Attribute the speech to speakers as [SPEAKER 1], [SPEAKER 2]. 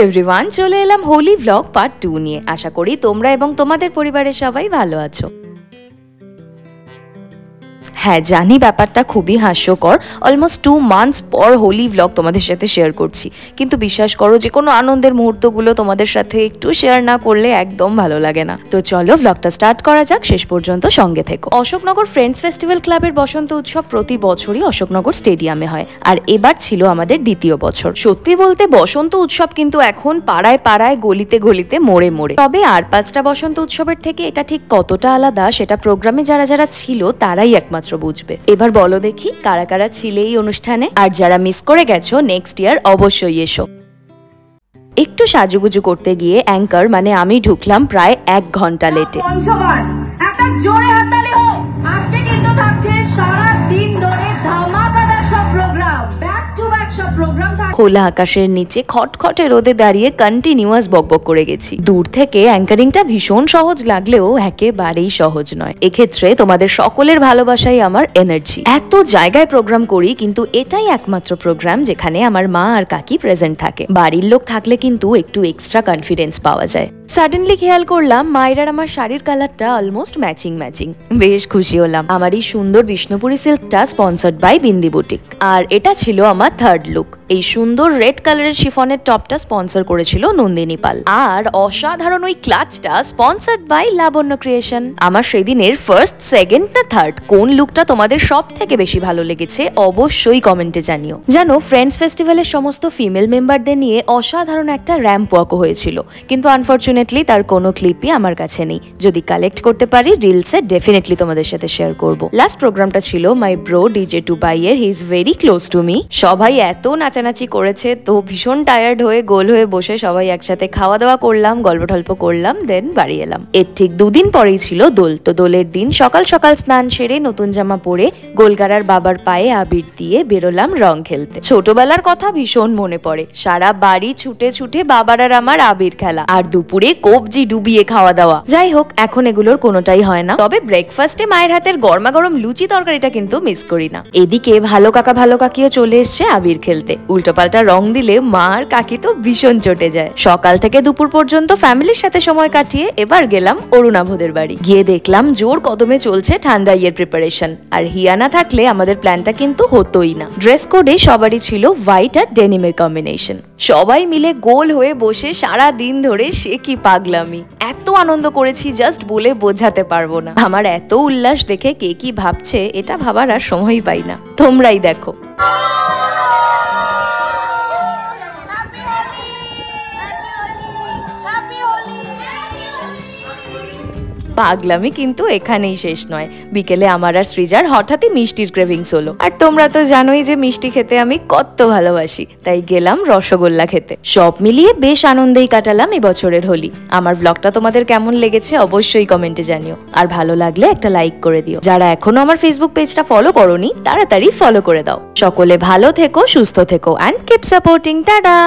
[SPEAKER 1] Everyone, চলে এলাম Holi blog part 2 নিয়ে। আশা করি তোমরা এবং তোমাদের পরিবারের সবাই ভালো আছো। হ্যাঁ, জানি ব্যাপারটা খুবই হাস্যকর। অলমোস্ট 2 মান্থস পর হোলি ব্লগ তোমাদের সাথে শেয়ার করছি, কিন্তু বিশ্বাস করো যে কোনো আনন্দের মুহূর্তগুলো তোমাদের সাথে একটু শেয়ার না করলে একদম ভালো লাগে না। তো চলো ব্লগটা স্টার্ট করা যাক, শেষ পর্যন্ত সঙ্গে থেকো। অশোকনগর ফ্রেন্ডস ফেস্টিভ্যাল ক্লাবের বসন্ত উৎসব প্রতি বছরই অশোকনগর স্টেডিয়ামে হয়, আর এবার ছিল আমাদের দ্বিতীয় বছর। সত্যি বলতে বসন্ত উৎসব কিন্তু এখন পাড়ায় পাড়ায় গলিতে গলিতে মোড়ে মোড়ে। তবে আর 5টা বসন্ত উৎসবের থেকে এটা ঠিক কতটা আলাদা সেটা প্রোগ্রামে যারা যারা ছিল তারাই একমাত্র বুঝবে। এবার বলো দেখি কারা কারা ছিলে এই অনুষ্ঠানে, আর যারা মিস করে গেছো নেক্সট ইয়ার অবশ্যই এসো। একটু সাজুগুজু করতে গিয়ে অ্যাঙ্কার মানে আমি ঢুকলাম প্রায় 1 ঘন্টা লেটে।
[SPEAKER 2] একটা জোরে হাততালি হোক। আজকে কিন্তু থাকছে সারা দিন ধরে ধামাকাদার সব প্রোগ্রাম, ব্যাক টু ব্যাক সব প্রোগ্রাম।
[SPEAKER 1] খোলা আকাশের নিচে খটখটে রোদে দাঁড়িয়ে কন্টিনিউয়াস বকবক করে গেছি। দূর থেকে অ্যাঙ্কারিংটা ভীষণ সহজ লাগলেও একেবারেই সহজ নয়। এক্ষেত্রে তোমাদের সকলের ভালোবাসাই আমার এনার্জি। এত জায়গায় প্রোগ্রাম করি, কিন্তু এটাই একমাত্র প্রোগ্রাম যেখানে আমার মা আর কাকি প্রেজেন্ট থাকে। বাড়ির লোক থাকলে কিন্তু একটু এক্সট্রা কনফিডেন্স পাওয়া যায়। সাডেনলি খেয়াল করলাম মায়েরার আমার শাড়ির কালারটা অলমোস্ট ম্যাচিং। বেশ খুশি হলাম। আমার এই সুন্দর বিষ্ণুপুরি সিল্কটা স্পন্সার্ড বাই বিন্দি বুটিক, আর এটা ছিল আমার থার্ড লুক। এই সুন্দর রেড কালারের শিফনের টপটা স্পন্সর করেছিল নন্দিনী পাল, আর অসাধারণ ওই ক্লাচটা স্পন্সার্ড বাই লাবণ্য ক্রিয়েশন। আমার সেদিনের ফার্স্ট, সেকেন্ড না থার্ড কোন লুকটা তোমাদের সব থেকে বেশি ভালো লেগেছে অবশ্যই কমেন্টে জানিও। জানো, ফ্রেন্ডস ফেস্টিভ্যালের সমস্ত ফিমেল মেম্বারদের নিয়ে অসাধারণ একটা র্যাম্প ওয়াকও হয়েছিল, কিন্তু আনফরচুনেটলি তার কোনো ক্লিপই আমার কাছে নেই। যদি কালেক্ট করতে পারি রিলসে ডেফিনেটলি তোমাদের সাথে শেয়ার করব। লাস্ট প্রোগ্রামটা ছিল মাই ব্রো ডিজে টুবাই এর, he is very close to me. সবাই এত নাচানাচি করেছে, তো ভীষণ টায়ার্ড হয়ে গোল হয়ে বসে সবাই একসাথে খাওয়া দাওয়া করলাম, গল্প টল্প করলাম, দেন বাড়ি এলাম। এর ঠিক 2 দিন পরেই ছিল দোল। তো দোলের দিন সকাল সকাল স্নান সেরে নতুন জামা পরে গোলগাড়ার বাবার পায়ে আবির দিয়ে বেরোলাম রং খেলতে। ছোটবেলার কথা ভীষণ মনে পড়ে। সারা বাড়ি ছুটে ছুটে বাবার আর আমার আবির খেলা, আর দুপুরে কবজি ডুবিয়ে খাওয়া দাওয়া। যাই হোক, এখন এগুলোর কোনোটাই হয় না। তবে ব্রেকফাস্টে মায়ের হাতের গরমা গরম লুচি তরকারিটা কিন্তু মিস করি না। এদিকে ভালো কাকা ভালো কাকিও চলে এসছে আবির খেলতে। উল্টোপাল্টা রং দিলে মা আর কাকি তো ভীষণ চটে যায়। সকাল থেকে দুপুর পর্যন্ত ফ্যামিলির সাথে সময় কাটিয়ে এবার গেলাম অরুণাভদের বাড়ি। গিয়ে দেখলাম জোর কদমে চলছে ঠান্ডা ইয়ের প্রিপারেশন, আর হিয়া না থাকলে আমাদের প্ল্যানটা কিন্তু হতোই না। ড্রেস কোডে সবারই ছিল হোয়াইট আর ডেনিমের কম্বিনেশন। সবাই মিলে গোল হয়ে বসে সারা দিন ধরে সে কি পাগলামি, এত আনন্দ করেছি জাস্ট বলে বোঝাতে পারবো না। আমার এত উল্লাস দেখে কে কি ভাবছে এটা ভাবার আর সময়ই পাই না। তোমরাই দেখো। পাগলামি কিন্তু এখানেই শেষ নয়। বিকেলে আমার আর সৃজার হঠাৎই মিষ্টির ক্রেভিংস হলো, আর তোমরা তো জানোই যে মিষ্টি খেতে আমি কত ভালোবাসি, তাই গেলাম রসগোল্লা খেতে। সব মিলিয়ে বেশ আনন্দেই কাটালাম এবছরের হোলি। আমার ব্লগটা তোমাদের কেমন লেগেছে অবশ্যই কমেন্টে জানিও, আর ভালো লাগলে একটা লাইক করে দিও। যারা এখনো আমার ফেসবুক পেজটা ফলো করোনি তাড়াতাড়ি ফলো করে দাও। সকলে ভালো থেকো, সুস্থ থেকো, অ্যান্ড কিপ সাপোর্টিং। টাটা।